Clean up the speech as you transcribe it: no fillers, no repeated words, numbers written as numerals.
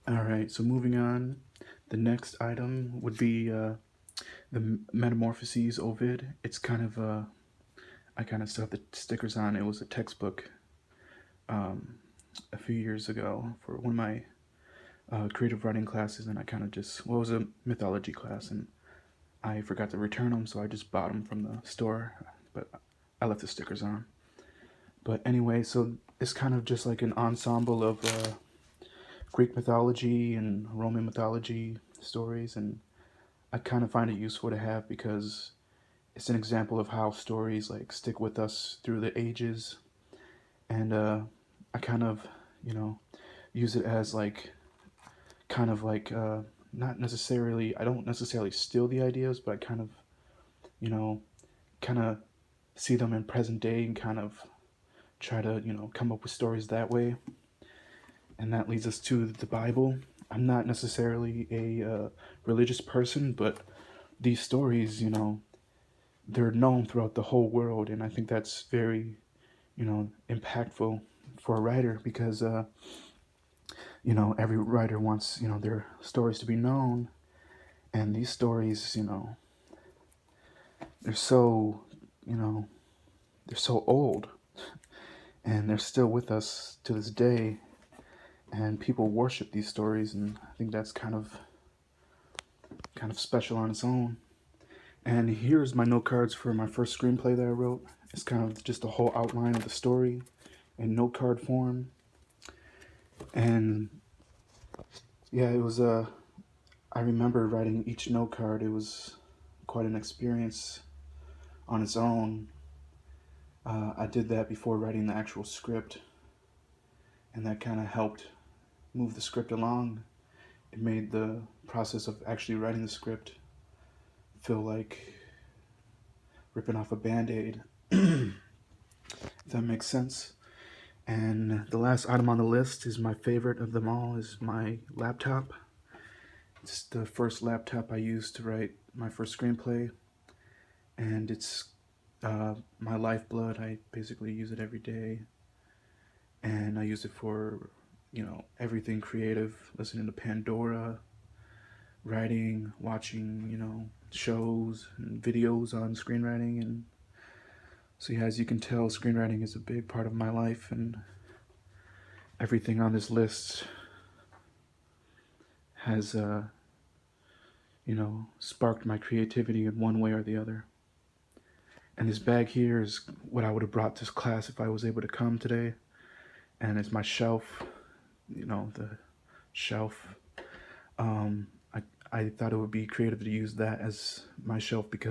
All right, so moving on, the next item would be the Metamorphoses Ovid. It's kind of I kind of still have the stickers on. It was a textbook um, a few years ago for one of my creative writing classes, and I kind of just well, it was a mythology class, and I forgot to return them, so I just bought them from the store, but I left the stickers on. But anyway, so it's kind of just like an ensemble of Greek mythology and Roman mythology stories, and I kind of find it useful to have because it's an example of how stories like stick with us through the ages, and I kind of, you know, use it as like kind of like not necessarily I don't necessarily steal the ideas, but I kind of, you know, kind of see them in present day and kind of try to, come up with stories that way. And that leads us to the Bible. I'm not necessarily a religious person, but these stories, they're known throughout the whole world, and I think that's very, impactful for a writer because, every writer wants, their stories to be known, and these stories, they're so, you know, they're so old, and they're still with us to this day, and people worship these stories, and I think that's kind of special on its own. And here's my note cards for my first screenplay that I wrote. It's kind of just the whole outline of the story in note card form. And yeah, it was I remember writing each note card. It was quite an experience on its own. I did that before writing the actual script, and that kind of helped move the script along. It made the process of actually writing the script feel like ripping off a band-aid, if that makes sense. And the last item on the list is my favorite of them all, is my laptop. It's the first laptop I used to write my first screenplay, and it's my lifeblood. I basically use it every day, and I use it for, everything creative, listening to Pandora, writing, watching, shows and videos on screenwriting. And so yeah, as you can tell, screenwriting is a big part of my life, and everything on this list has sparked my creativity in one way or the other. And this bag here is what I would have brought to class if I was able to come today. And it's my shelf, the shelf. I thought it would be creative to use that as my shelf because